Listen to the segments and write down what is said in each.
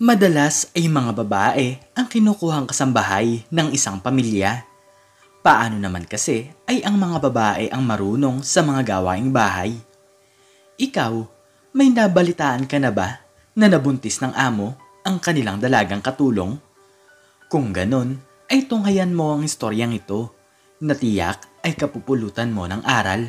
Madalas ay mga babae ang kinukuhang kasambahay ng isang pamilya. Paano naman kasi ay ang mga babae ang marunong sa mga gawaing bahay? Ikaw, may nabalitaan ka na ba na nabuntis ng amo ang kanilang dalagang katulong? Kung ganon, ay tunghayan mo ang istoryang ito na tiyak ay kapupulutan mo ng aral.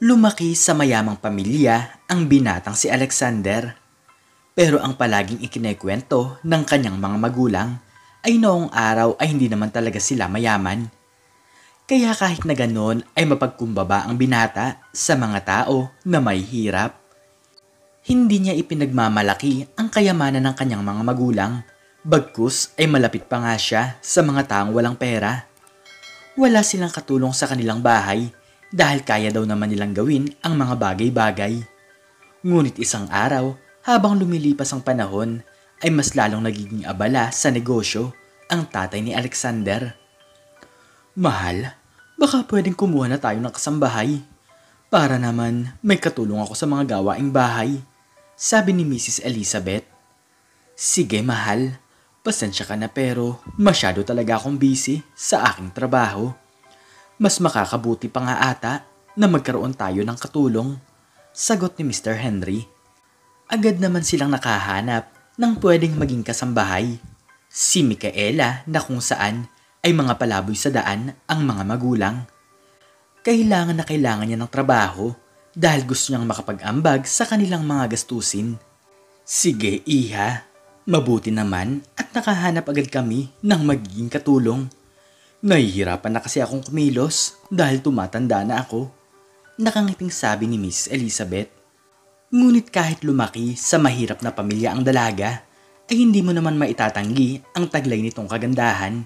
Lumaki sa mayamang pamilya ang binatang si Alexander. Pero ang palaging ikinekwento ng kanyang mga magulang ay noong araw ay hindi naman talaga sila mayaman. Kaya kahit na ganoon ay mapagkumbaba ang binata sa mga tao na may hirap. Hindi niya ipinagmamalaki ang kayamanan ng kanyang mga magulang, bagkus ay malapit pa nga siya sa mga taong walang pera. Wala silang katulong sa kanilang bahay dahil kaya daw naman nilang gawin ang mga bagay-bagay. Ngunit isang araw, habang lumilipas ang panahon, ay mas lalong nagiging abala sa negosyo ang tatay ni Alexander. Mahal, baka pwedeng kumuha na tayo ng kasambahay. Para naman may katulong ako sa mga gawaing bahay, sabi ni Mrs. Elizabeth. Sige mahal, pasensya ka na pero masyado talaga akong busy sa aking trabaho. Mas makakabuti pa nga ata na magkaroon tayo ng katulong, sagot ni Mr. Henry. Agad naman silang nakahanap ng pwedeng maging kasambahay. Si Micaela na kung saan ay mga palaboy sa daan ang mga magulang. Kailangan na kailangan niya ng trabaho dahil gusto niyang makapag-ambag sa kanilang mga gastusin. Sige iha, mabuti naman at nakahanap agad kami ng magiging katulong. Nahihirapan na kasi akong kumilos dahil tumatanda na ako. Nakangiting sabi ni Miss Elizabeth. Ngunit kahit lumaki sa mahirap na pamilya ang dalaga, ay hindi mo naman maitatanggi ang taglay nitong kagandahan.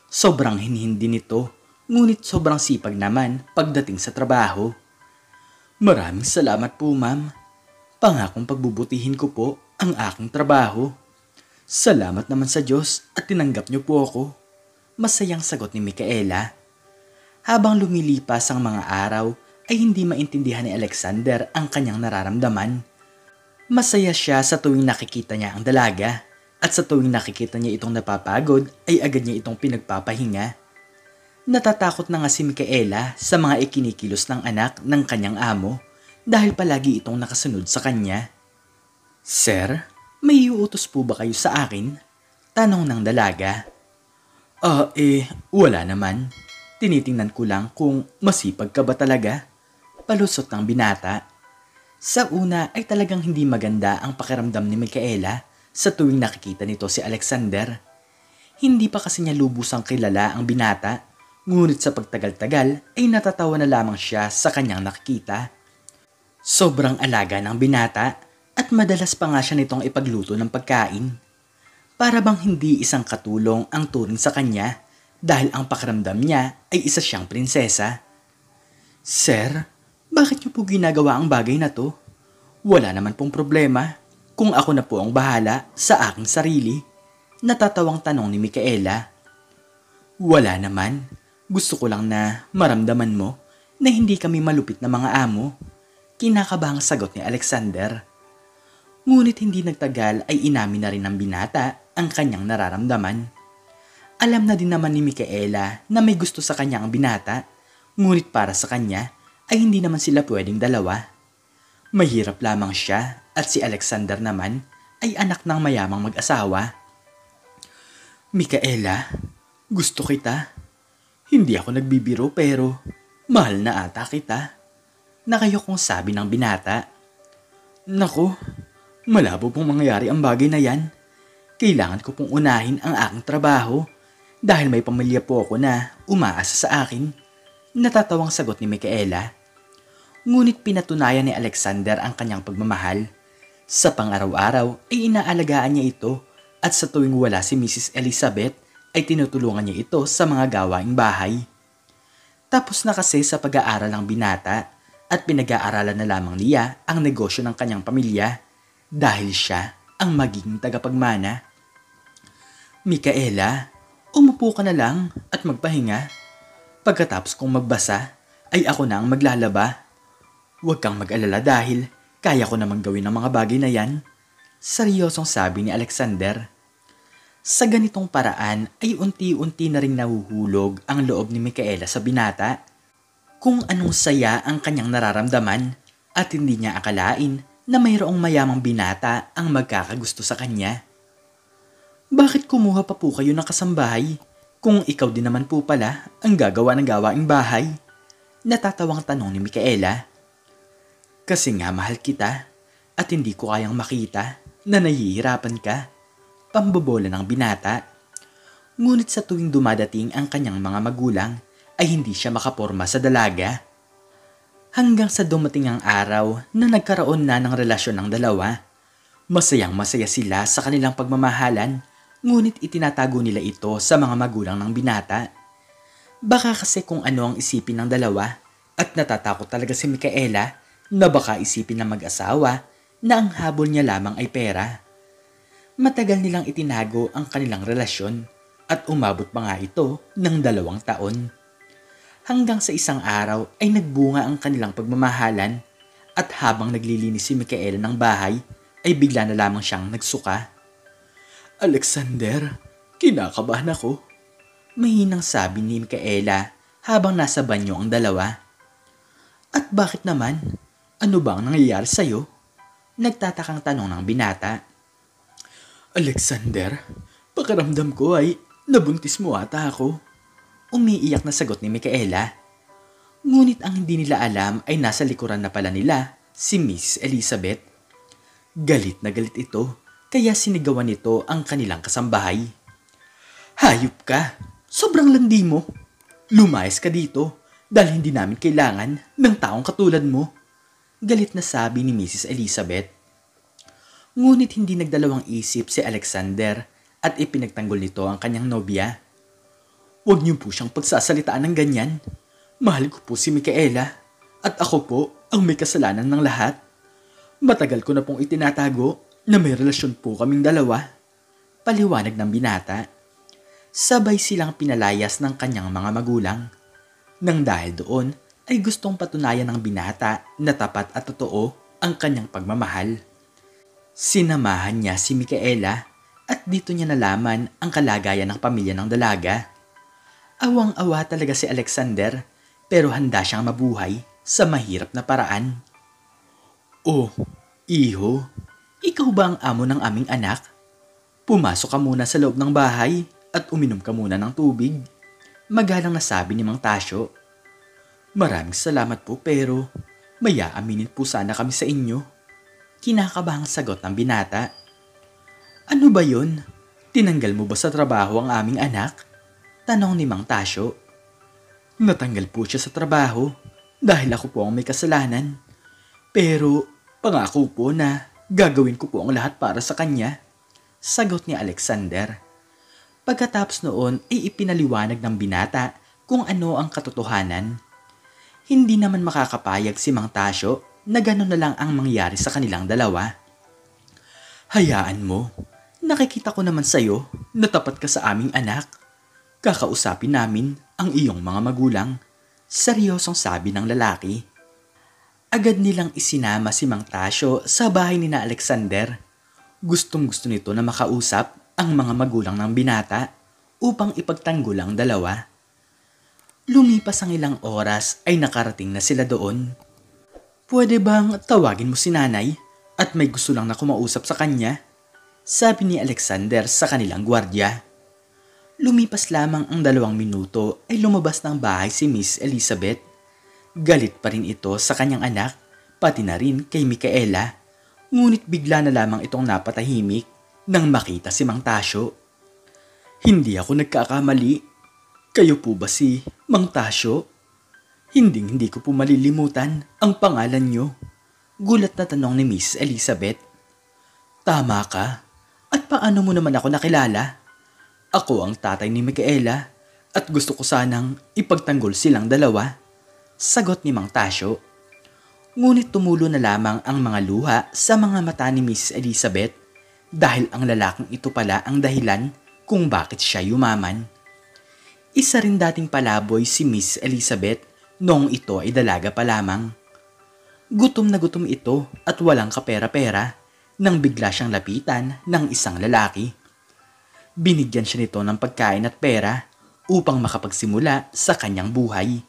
Sobrang hinihindi nito, ngunit sobrang sipag naman pagdating sa trabaho. Maraming salamat po ma'am. Pangakong pagbubutihin ko po ang aking trabaho. Salamat naman sa Diyos at tinanggap niyo po ako. Masayang sagot ni Micaela. Habang lumilipas ang mga araw, ay hindi maintindihan ni Alexander ang kanyang nararamdaman. Masaya siya sa tuwing nakikita niya ang dalaga at sa tuwing nakikita niya itong napapagod ay agad niya itong pinagpapahinga. Natatakot na nga si Micaela sa mga ikinikilos ng anak ng kanyang amo dahil palagi itong nakasunod sa kanya. Sir, may iuutos po ba kayo sa akin? Tanong ng dalaga. Wala naman. Tinitingnan ko lang kung masipag ka ba talaga. Palusot ng binata. Sa una ay talagang hindi maganda ang pakiramdam ni Micaela sa tuwing nakikita nito si Alexander. Hindi pa kasi niya lubusang kilala ang binata, ngunit sa pagtagal-tagal ay natatawa na lamang siya sa kanyang nakikita. Sobrang alaga ng binata at madalas pa nga siya nitong ipagluto ng pagkain. Para bang hindi isang katulong ang turing sa kanya dahil ang pakiramdam niya ay isa siyang prinsesa. Sir, bakit niyo po ginagawa ang bagay na to? Wala naman pong problema kung ako na po ang bahala sa aking sarili. Natatawang tanong ni Micaela. Wala naman. Gusto ko lang na maramdaman mo na hindi kami malupit na mga amo. Kinakabahang sagot ni Alexander. Ngunit hindi nagtagal ay inamin na rin ng binata ang kanyang nararamdaman. Alam na din naman ni Micaela na may gusto sa kanya ang binata, ngunit para sa kanya ay hindi naman sila pwedeng dalawa. Mahirap lamang siya at si Alexander naman ay anak ng mayamang mag-asawa. Micaela, gusto kita. Hindi ako nagbibiro pero mahal na ata kita. Nakayokong sabi ng binata. Naku, malabo pong mangyayari ang bagay na yan. Kailangan ko pong unahin ang aking trabaho dahil may pamilya po ako na umaasa sa akin. Natatawang sagot ni Micaela. Ngunit pinatunayan ni Alexander ang kanyang pagmamahal. Sa pang-araw-araw ay inaalagaan niya ito at sa tuwing wala si Mrs. Elizabeth ay tinutulungan niya ito sa mga gawaing bahay. Tapos na kasi sa pag-aaral ng binata at pinag-aaralan na lamang niya ang negosyo ng kanyang pamilya dahil siya ang magiging tagapagmana. Micaela, umupo ka na lang at magpahinga. Pagkatapos kong magbasa, ay ako na ang maglalaba. Huwag kang mag-alala dahil kaya ko namang gawin ang mga bagay na yan. Seryosong sabi ni Alexander. Sa ganitong paraan ay unti-unti na ring nahuhulog ang loob ni Micaela sa binata. Kung anong saya ang kanyang nararamdaman at hindi niya akalain na mayroong mayamang binata ang magkakagusto sa kanya. Bakit kumuha pa po kayo ng kasambahay kung ikaw din naman po pala ang gagawa ng gawaing bahay? Natatawang tanong ni Micaela. Kasi nga mahal kita at hindi ko kayang makita na nahihirapan ka. Pambobola ng binata. Ngunit sa tuwing dumadating ang kanyang mga magulang ay hindi siya makaporma sa dalaga. Hanggang sa dumating ang araw na nagkaroon na ng relasyon ng dalawa. Masayang masaya sila sa kanilang pagmamahalan, ngunit itinatago nila ito sa mga magulang ng binata. Baka kasi kung ano ang isipin ng dalawa at natatakot talaga si Micaela na baka isipin ng mag-asawa na ang habol niya lamang ay pera. Matagal nilang itinago ang kanilang relasyon at umabot pa nga ito ng 2 taon. Hanggang sa isang araw ay nagbunga ang kanilang pagmamahalan at habang naglilinis si Micaela ng bahay ay bigla na lamang siyang nagsuka. Alexander, kinakabahan ako. Mahinang sabi ni Micaela habang nasa banyo ang dalawa. At bakit naman? Ano ba ang nangyayari sa'yo? Nagtatakang tanong ng binata. Alexander, pakiramdam ko ay nabuntis mo ata ako. Umiiyak na sagot ni Micaela. Ngunit ang hindi nila alam ay nasa likuran na pala nila si Miss Elizabeth. Galit na galit ito kaya sinigawan nito ang kanilang kasambahay. Hayop ka! Sobrang landi mo! Lumayas ka dito dahil hindi namin kailangan ng taong katulad mo. Galit na sabi ni Mrs. Elizabeth. Ngunit hindi nagdalawang isip si Alexander at ipinagtanggol nito ang kanyang nobya. Huwag niyo po siyang pagsasalitaan ng ganyan. Mahal ko po si Micaela at ako po ang may kasalanan ng lahat. Matagal ko na pong itinatago na may relasyon po kaming dalawa. Paliwanag ng binata. Sabay silang pinalayas ng kanyang mga magulang. Nang dahil doon ay gustong patunayan ng binata na tapat at totoo ang kanyang pagmamahal. Sinamahan niya si Micaela at dito niya nalaman ang kalagayan ng pamilya ng dalaga. Awang-awa talaga si Alexander pero handa siyang mabuhay sa mahirap na paraan. Oh, iho, ikaw ba ang amo ng aming anak? Pumasok ka muna sa loob ng bahay at uminom ka muna ng tubig. Magalang na sabi ni Mang Tasyo. Maraming salamat po pero may aaminin po sana kami sa inyo. Kinakabahang sagot ng binata. Ano ba yun? Tinanggal mo ba sa trabaho ang aming anak? Tanong ni Mang Tasyo. Natanggal po siya sa trabaho dahil ako po ang may kasalanan. Pero pangako po na gagawin ko po ang lahat para sa kanya. Sagot ni Alexander. Pagkatapos noon ay ipinaliwanag ng binata kung ano ang katotohanan. Hindi naman makakapayag si Mang Tasyo na gano'n na lang ang mangyari sa kanilang dalawa. Hayaan mo, nakikita ko naman sa'yo na tapat ka sa aming anak. Kakausapin namin ang iyong mga magulang. Seryosong sabi ng lalaki. Agad nilang isinama si Mang Tasyo sa bahay ni na Alexander. Gustong-gusto nito na makausap ang mga magulang ng binata upang ipagtanggol ang dalawa. Lumipas ang ilang oras ay nakarating na sila doon. Pwede bang tawagin mo si nanay at may gusto lang na kumausap sa kanya? Sabi ni Alexander sa kanilang gwardya. Lumipas lamang ang 2 minuto ay lumabas ng bahay si Miss Elizabeth. Galit pa rin ito sa kanyang anak, pati na rin kay Micaela. Ngunit bigla na lamang itong napatahimik nang makita si Mang Tasyo. Hindi ako nagkakamali. Kayo po ba si Mang Tasyo? Hindi ko po malilimutan ang pangalan niyo. Gulat na tanong ni Miss Elizabeth. Tama ka. At paano mo naman ako nakilala? Ako ang tatay ni Micaela at gusto ko sanang ipagtanggol silang dalawa. Sagot ni Mang Tasyo. Ngunit tumulo na lamang ang mga luha sa mga mata ni Miss Elizabeth dahil ang lalaking ito pala ang dahilan kung bakit siya yumaman. Isa rin dating palaboy si Miss Elizabeth noong ito ay dalaga pa lamang. Gutom na gutom ito at walang kapera-pera nang bigla siyang lapitan ng isang lalaki. Binigyan siya nito ng pagkain at pera upang makapagsimula sa kanyang buhay.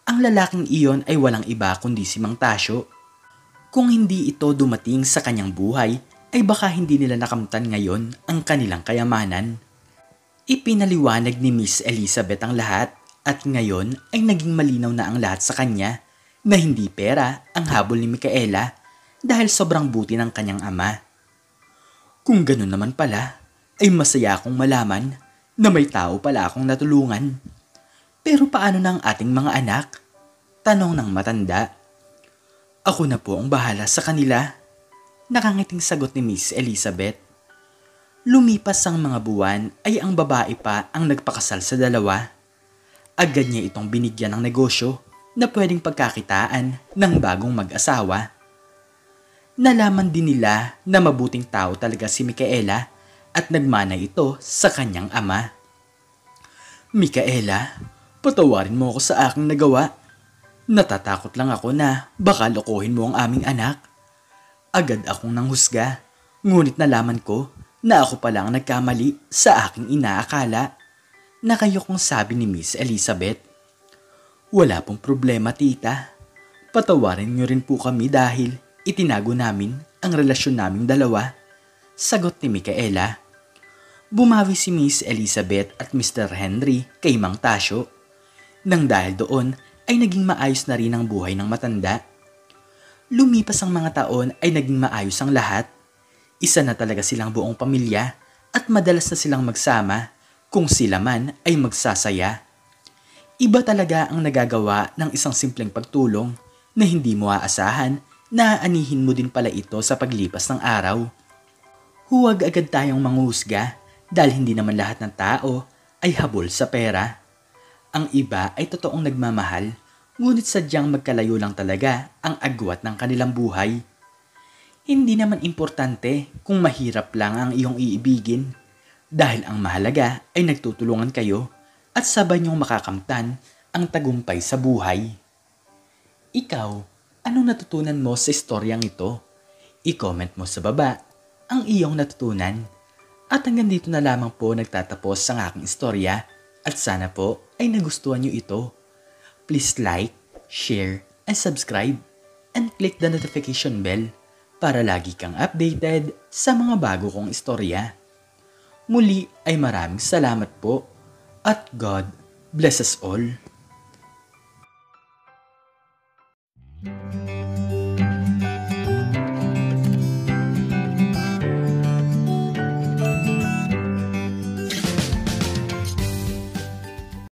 Ang lalaking iyon ay walang iba kundi si Mang Tasyo. Kung hindi ito dumating sa kanyang buhay, ay baka hindi nila nakamtan ngayon ang kanilang kayamanan. Ipinaliwanag ni Miss Elizabeth ang lahat at ngayon ay naging malinaw na ang lahat sa kanya na hindi pera ang habol ni Micaela dahil sobrang buti ng kanyang ama. Kung ganun naman pala, ay masaya akong malaman na may tao pala akong natulungan. Pero paano na ang ating mga anak? Tanong ng matanda. Ako na po ang bahala sa kanila. Nakangiting sagot ni Miss Elizabeth. Lumipas ang mga buwan ay ang babae pa ang nagpakasal sa dalawa. Agad niya itong binigyan ng negosyo na pwedeng pagkakitaan ng bagong mag-asawa. Nalaman din nila na mabuting tao talaga si Micaela at nagmana ito sa kanyang ama. Micaela, patawarin mo ako sa aking nagawa. Natatakot lang ako na baka lokohin mo ang aming anak. Agad akong nanghusga, ngunit nalaman ko na ako pala ang nagkamali sa aking inaakala. Nakayokong sabi ni Miss Elizabeth. Wala pong problema, tita. Patawarin niyo rin po kami dahil itinago namin ang relasyon naming dalawa. Sagot ni Micaela. Bumawi si Miss Elizabeth at Mr. Henry kay Mang Tasyo. Nang dahil doon ay naging maayos na rin ang buhay ng matanda. Lumipas ang mga taon ay naging maayos ang lahat. Isa na talaga silang buong pamilya at madalas na silang magsama kung sila man ay magsasaya. Iba talaga ang nagagawa ng isang simpleng pagtulong na hindi mo aasahan na aanihin mo din pala ito sa paglipas ng araw. Huwag agad tayong manghusga dahil hindi naman lahat ng tao ay habol sa pera. Ang iba ay totoong nagmamahal, ngunit sadyang magkalayo lang talaga ang agwat ng kanilang buhay. Hindi naman importante kung mahirap lang ang iyong iibigin, dahil ang mahalaga ay nagtutulungan kayo at sabay niyong makakamtan ang tagumpay sa buhay. Ikaw, anong natutunan mo sa istoryang ito? I-comment mo sa baba ang iyong natutunan. At hanggang dito na lamang po nagtatapos ang aking istorya at sana po ay nagustuhan niyo ito. Please like, share, and subscribe and click the notification bell para lagi kang updated sa mga bago kong istorya. Muli ay maraming salamat po at God bless us all.